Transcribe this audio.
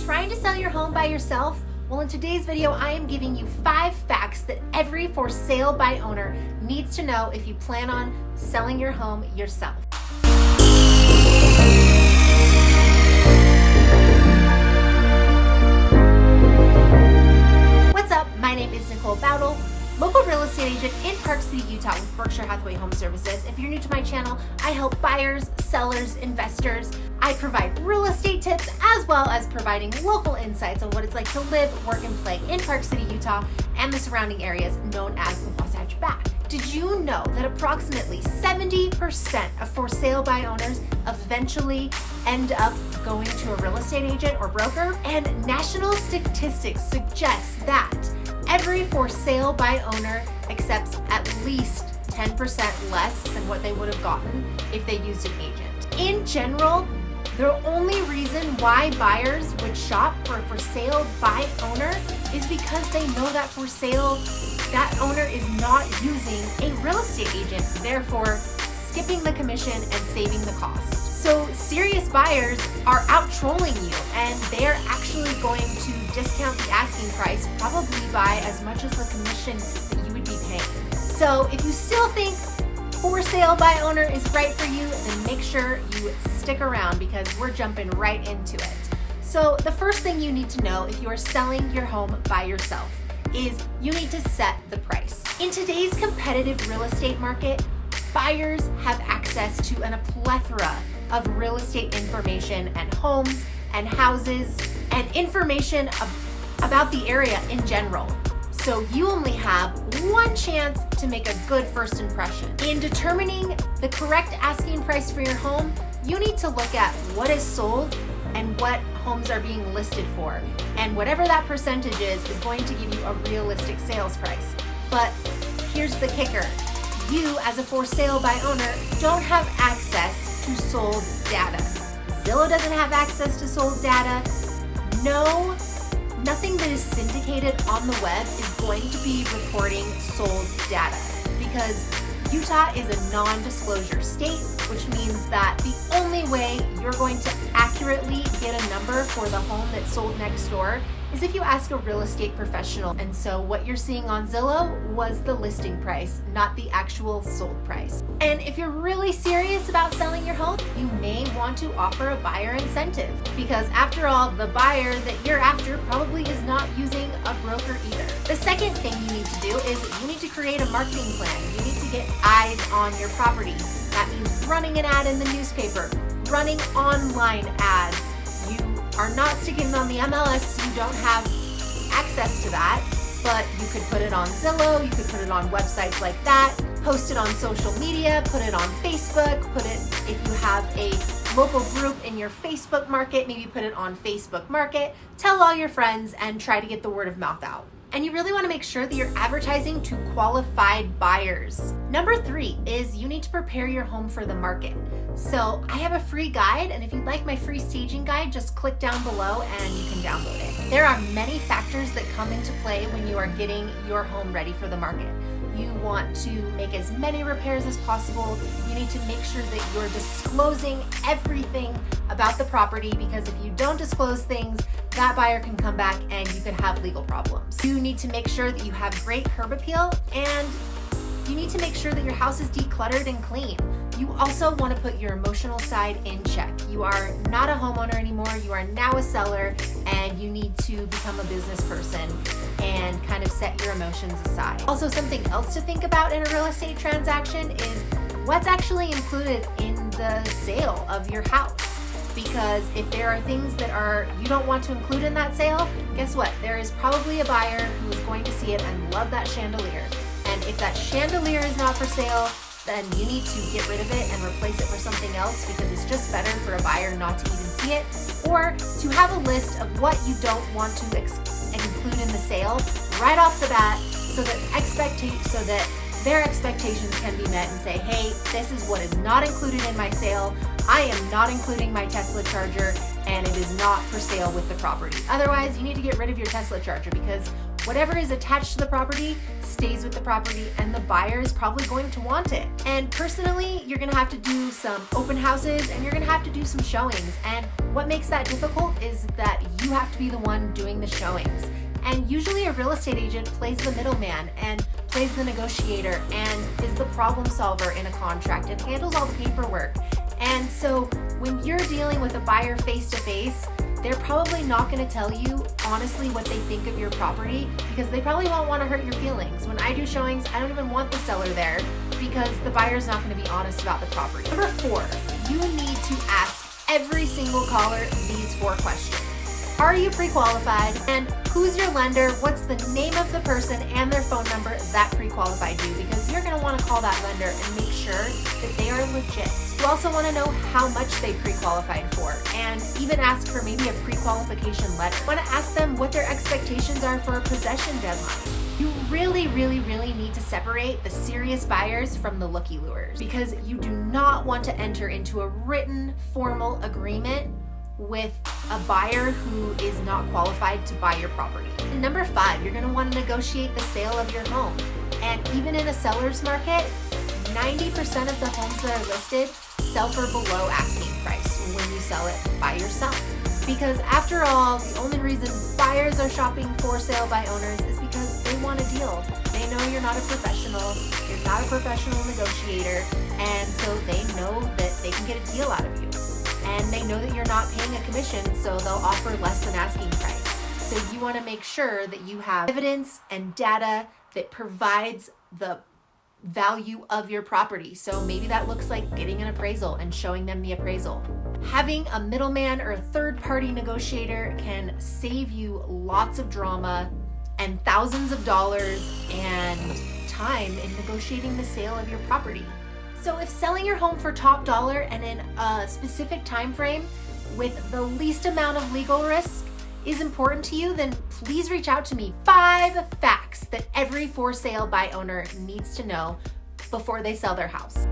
Trying to sell your home by yourself? Well, in today's video, I am giving you 5 facts that every for sale by owner needs to know if you plan on selling your home yourself. What's up? My name is Nicole Bowdle, local real estate agent in Park City, Utah with Berkshire Hathaway Home Services. If you're new to my channel, I help buyers, sellers, investors. I provide real estate tips as well as providing local insights on what it's like to live, work, and play in Park City, Utah and the surrounding areas known as the Wasatch Back. Did you know that approximately 70% of for sale by owners eventually end up going to a real estate agent or broker? And national statistics suggest that every for sale by owner accepts at least 10% less than what they would have gotten if they used an agent. In general, the only reason why buyers would shop for a for sale by owner is because they know that for sale, that owner is not using a real estate agent, therefore skipping the commission and saving the cost. So serious buyers are out trolling you, and they're actually going to discount the asking price probably by as much as the commission that you would be paying. So if you still think for sale by owner is right for you, then make sure you stick around because we're jumping right into it. So the first thing you need to know if you are selling your home by yourself is you need to set the price. In today's competitive real estate market, buyers have access to a plethora of real estate information and homes and houses and information about the area in general. So you only have one chance to make a good first impression. In determining the correct asking price for your home, you need to look at what is sold and what homes are being listed for. And whatever that percentage is going to give you a realistic sales price. But here's the kicker. You, as a for sale by owner, don't have access to sold data. Zillow doesn't have access to sold data. Nothing that is syndicated on the web is going to be reporting sold data because Utah is a non-disclosure state, which means that the only way you're going to accurately get a number for the home that's sold next door is if you ask a real estate professional. And so what you're seeing on Zillow was the listing price, not the actual sold price. And if you're really serious about selling your home, you may want to offer a buyer incentive because after all, the buyer that you're after probably is not using a broker either. The second thing you need to do is you need to create a marketing plan. You need to get eyes on your property. That means running an ad in the newspaper, running online ads. You are not sticking it on the MLS, you don't have access to that, but you could put it on Zillow, you could put it on websites like that, post it on social media, put it on Facebook, put it, if you have a local group in your Facebook market, maybe put it on Facebook Market, tell all your friends and try to get the word of mouth out. And you really want to make sure that you're advertising to qualified buyers. Number 3 is you need to prepare your home for the market. So I have a free guide, and if you'd like my free staging guide, just click down below and you can download it. There are many factors that come into play when you are getting your home ready for the market. You want to make as many repairs as possible. You need to make sure that you're disclosing everything about the property because if you don't disclose things, that buyer can come back and you could have legal problems. You need to make sure that you have great curb appeal and you need to make sure that your house is decluttered and clean. You also want to put your emotional side in check. You are not a homeowner anymore. You are now a seller and you need to become a business person and kind of set your emotions aside. Also, something else to think about in a real estate transaction is what's actually included in the sale of your house. Because if there are things that you don't want to include in that sale, guess what? There is probably a buyer who is going to see it and love that chandelier. And if that chandelier is not for sale, then you need to get rid of it and replace it for something else because it's just better for a buyer not to even see it, or to have a list of what you don't want to include in the sale right off the bat so that their expectations can be met and say, hey, this is what is not included in my sale. I am not including my Tesla charger and it is not for sale with the property. Otherwise, you need to get rid of your Tesla charger because Whatever is attached to the property stays with the property, and the buyer is probably going to want it. And personally, you're gonna have to do some open houses and you're gonna have to do some showings. And what makes that difficult is that you have to be the one doing the showings. And usually a real estate agent plays the middleman and plays the negotiator and is the problem solver in a contract and handles all the paperwork. And so when you're dealing with a buyer face to face, they're probably not going to tell you honestly what they think of your property, because they probably won't want to hurt your feelings. When I do showings, I don't even want the seller there because the buyer's not going to be honest about the property. Number 4, you need to ask every single caller these 4 questions. Are you pre-qualified? And who's your lender? What's the name of the person and their phone number that pre-qualified you? Because you're going to want to call that lender and make sure that they are legit. You also want to know how much they pre-qualified for, and even ask for maybe a pre-qualification letter. You want to ask them what their expectations are for a possession deadline. You really need to separate the serious buyers from the looky-loos, because you do not want to enter into a written, formal agreement with a buyer who is not qualified to buy your property. And number 5, you're going to want to negotiate the sale of your home. And even in a seller's market, 90% of the homes that are listed sell for below asking price when you sell it by yourself. Because after all, the only reason buyers are shopping for sale by owners is because they want a deal. They know you're not a professional, you're not a professional negotiator, and so they know that they can get a deal out of you. And they know that you're not paying a commission, so they'll offer less than asking price. So you want to make sure that you have evidence and data that provides the value of your property. So maybe that looks like getting an appraisal and showing them the appraisal. Having a middleman or a third-party negotiator can save you lots of drama and thousands of dollars and time in negotiating the sale of your property. So if selling your home for top dollar and in a specific time frame with the least amount of legal risk is important to you, then please reach out to me. 5 facts that every for sale by owner needs to know before they sell their house.